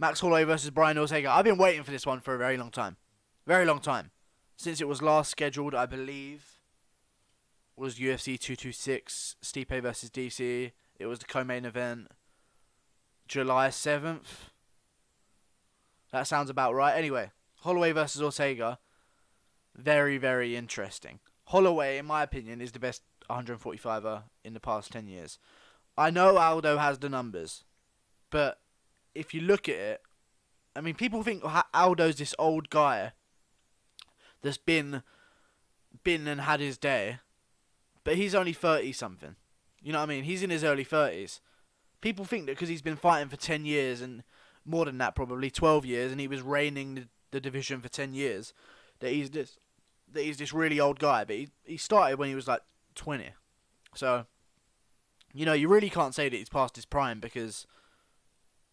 Max Holloway versus Brian Ortega. I've been waiting for this one for a very long time. Very long time. Since it was last scheduled, I believe, was UFC 226, Stipe versus DC. It was the co-main event, July 7th. That sounds about right. Anyway, Holloway versus Ortega. Very, very interesting. Holloway, in my opinion, is the best 145er in the past 10 years. I know Aldo has the numbers, but if you look at it, I mean, people think Aldo's this old guy that's been and had his day, but he's only 30-something. You know what I mean? He's in his early 30s. People think that because he's been fighting for 10 years, and more than that probably, 12 years, and he was reigning the division for 10 years, that he's this really old guy. But he started when he was like 20. So, you know, you really can't say that he's past his prime because,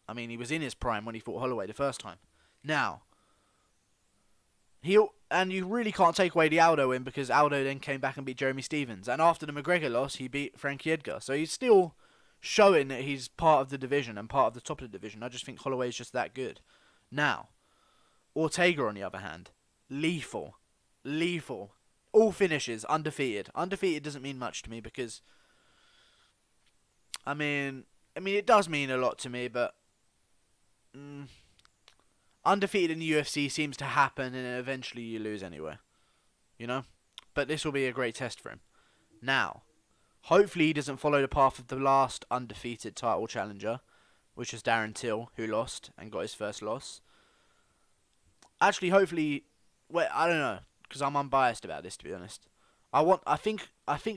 I mean, he was in his prime when he fought Holloway the first time. Now, and you really can't take away the Aldo win because Aldo then came back and beat Jeremy Stephens. And after the McGregor loss, he beat Frankie Edgar. So he's still showing that he's part of the division and part of the top of the division. I just think Holloway's just that good. Now, Ortega, on the other hand, lethal. Lethal. All finishes, undefeated. Undefeated doesn't mean much to me because, I mean, it does mean a lot to me, but undefeated in the UFC seems to happen, and then eventually you lose anyway. You know? But this will be a great test for him. Now, hopefully he doesn't follow the path of the last undefeated title challenger, which is Darren Till, who lost and got his first loss. Actually, hopefully, well, I don't know, because I'm unbiased about this, to be honest. I think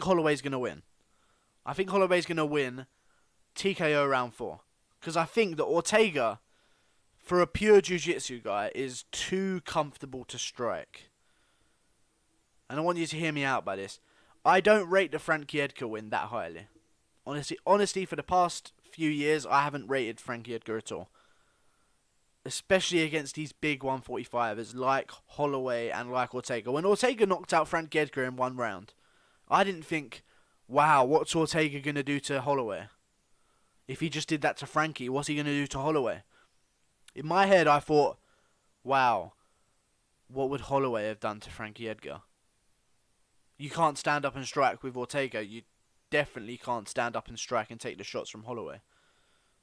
Holloway's gonna win. I think Holloway's gonna win TKO round 4, because I think that Ortega, for a pure jiu-jitsu guy, is too comfortable to strike. And I want you to hear me out by this. I don't rate the Frankie Edgar win that highly. Honestly, for the past few years, I haven't rated Frankie Edgar at all. Especially against these big 145ers like Holloway and like Ortega. When Ortega knocked out Frankie Edgar in one round, I didn't think, wow, what's Ortega going to do to Holloway? If he just did that to Frankie, what's he going to do to Holloway? In my head, I thought, wow, what would Holloway have done to Frankie Edgar? You can't stand up and strike with Ortega. You definitely can't stand up and strike and take the shots from Holloway.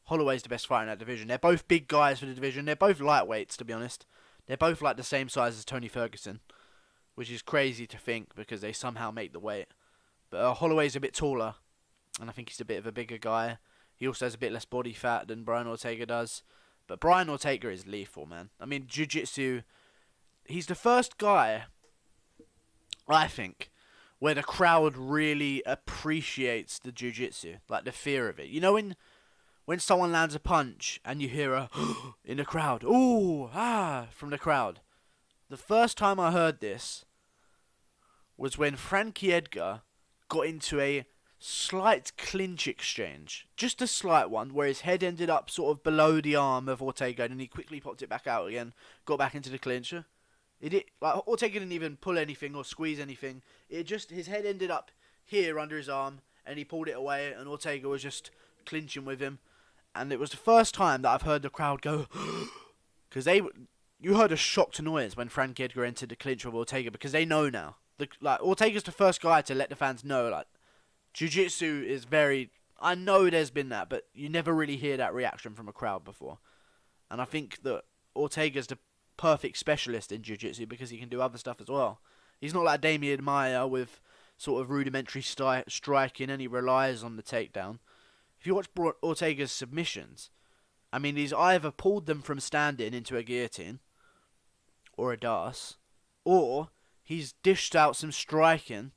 Holloway's the best fighter in that division. They're both big guys for the division. They're both lightweights, to be honest. They're both like the same size as Tony Ferguson, which is crazy to think because they somehow make the weight. But Holloway's a bit taller, and I think he's a bit of a bigger guy. He also has a bit less body fat than Brian Ortega does. But Brian Ortega is lethal, man. I mean, jiu-jitsu, he's the first guy, I think, where the crowd really appreciates the jiu-jitsu, like the fear of it. You know when someone lands a punch and you hear a in the crowd, ooh, ah, from the crowd. The first time I heard this was when Frankie Edgar got into a slight clinch exchange. Just a slight one, where his head ended up sort of below the arm of Ortega, and he quickly popped it back out again, got back into the clincher. Ortega didn't even pull anything or squeeze anything. His head ended up here under his arm, and he pulled it away, and Ortega was just clinching with him. And it was the first time that I've heard the crowd go, because you heard a shocked noise when Frankie Edgar entered the clinch with Ortega, because they know now. Ortega's the first guy to let the fans know, like, jiu-jitsu is very... I know there's been that, but you never really hear that reaction from a crowd before. And I think that Ortega's the perfect specialist in jiu-jitsu because he can do other stuff as well. He's not like Damian Maia with sort of rudimentary striking, and he relies on the takedown. If you watch Ortega's submissions, I mean, he's either pulled them from standing into a guillotine or a das, or he's dished out some striking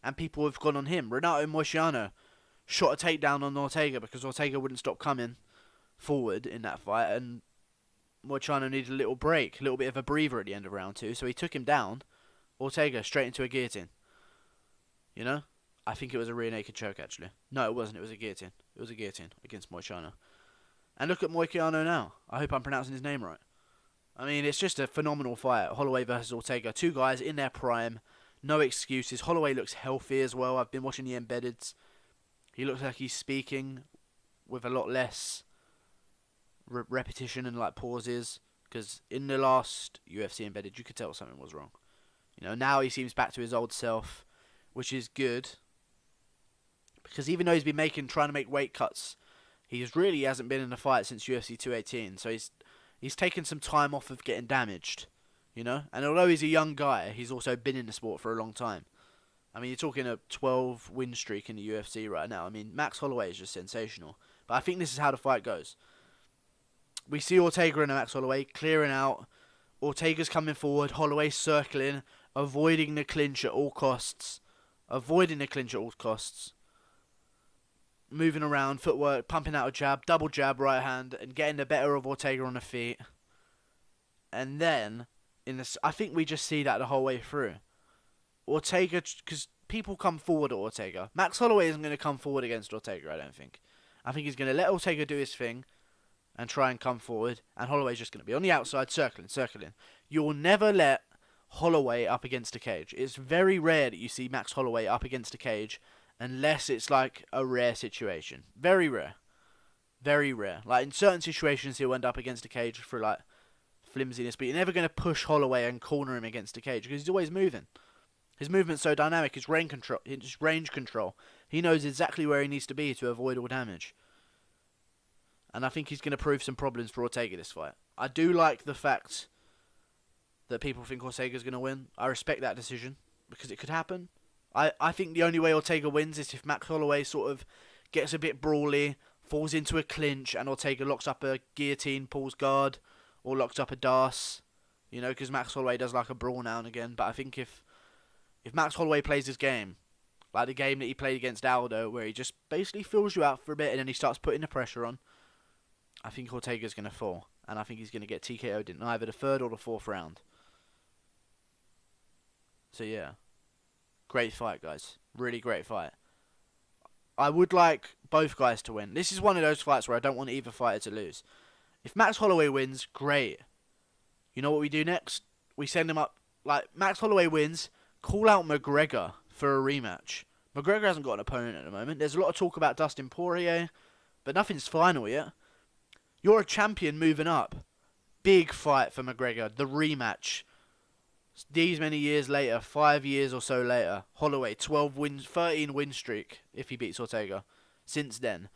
and people have gone on him. Renato Moicano shot a takedown on Ortega because Ortega wouldn't stop coming forward in that fight, and Moicano needed a little break, a little bit of a breather at the end of round 2, so he took him down, Ortega, straight into a guillotine. You know? I think it was a rear naked choke, actually. No, it wasn't. It was a guillotine. It was a guillotine against Moicano. And look at Moicano now. I hope I'm pronouncing his name right. I mean, it's just a phenomenal fight. Holloway versus Ortega. Two guys in their prime. No excuses. Holloway looks healthy as well. I've been watching the embeddeds. He looks like he's speaking with a lot less repetition and like pauses. Because in the last UFC embedded, you could tell something was wrong. Now he seems back to his old self, which is good. Because even though he's been trying to make weight cuts, he really hasn't been in a fight since UFC 218. So he's taken some time off of getting damaged, And although he's a young guy, he's also been in the sport for a long time. I mean, you're talking a 12 win streak in the UFC right now. I mean, Max Holloway is just sensational. But I think this is how the fight goes. We see Ortega and Max Holloway clearing out. Ortega's coming forward. Holloway circling, avoiding the clinch at all costs. Moving around, footwork, pumping out a jab, double jab, right hand, and getting the better of Ortega on the feet. And then, I think we just see that the whole way through. Ortega, because people come forward at Ortega. Max Holloway isn't going to come forward against Ortega, I don't think. I think he's going to let Ortega do his thing and try and come forward, and Holloway's just going to be on the outside, circling. You'll never let Holloway up against a cage. It's very rare that you see Max Holloway up against a cage, unless it's like a rare situation. Very rare. Very rare. Like in certain situations he'll end up against a cage for like flimsiness, but you're never going to push Holloway and corner him against a cage because he's always moving. His movement's so dynamic, his range control. He knows exactly where he needs to be to avoid all damage. And I think he's going to prove some problems for Ortega this fight. I do like the fact that people think Ortega's going to win. I respect that decision because it could happen. I think the only way Ortega wins is if Max Holloway sort of gets a bit brawly, falls into a clinch, and Ortega locks up a guillotine, pulls guard, or locks up a DAS. Because Max Holloway does like a brawl now and again. But I think if Max Holloway plays his game, like the game that he played against Aldo, where he just basically fills you out for a bit and then he starts putting the pressure on, I think Ortega's going to fall. And I think he's going to get TKO'd in either the 3rd or the 4th round. So yeah. Great fight, guys. Really great fight. I would like both guys to win. This is one of those fights where I don't want either fighter to lose. If Max Holloway wins, great. You know what we do next? We send him up. Like, Max Holloway wins, call out McGregor for a rematch. McGregor hasn't got an opponent at the moment. There's a lot of talk about Dustin Poirier, but nothing's final yet. You're a champion moving up. Big fight for McGregor. The rematch. These many years later, 5 years or so later, Holloway, 13 win streak if he beats Ortega. Since then,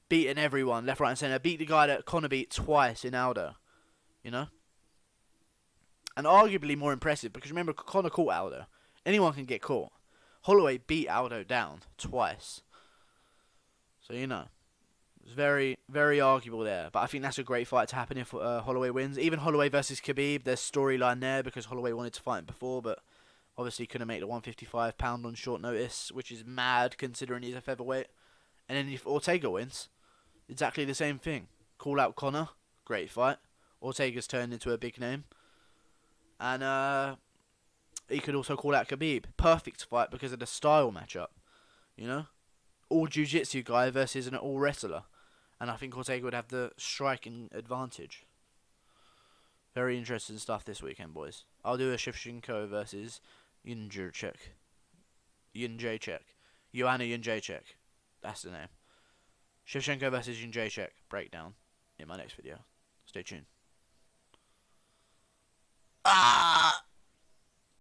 beating everyone, left, right and centre. Beat the guy that Conor beat twice in Aldo. And arguably more impressive, because remember, Conor caught Aldo. Anyone can get caught. Holloway beat Aldo down twice. So, it's very, very arguable there. But I think that's a great fight to happen if Holloway wins. Even Holloway versus Khabib, there's storyline there because Holloway wanted to fight him before, but obviously couldn't make the 155 pound on short notice, which is mad considering he's a featherweight. And then if Ortega wins, exactly the same thing. Call out Conor, great fight. Ortega's turned into a big name. And he could also call out Khabib. Perfect fight because of the style matchup. All jiu-jitsu guy versus an all wrestler. And I think Ortega would have the striking advantage. Very interesting stuff this weekend, boys. I'll do a Shevchenko versus Jędrzejczyk. Joanna Jędrzejczyk. That's the name. Shevchenko versus Jędrzejczyk breakdown in my next video. Stay tuned. Ah!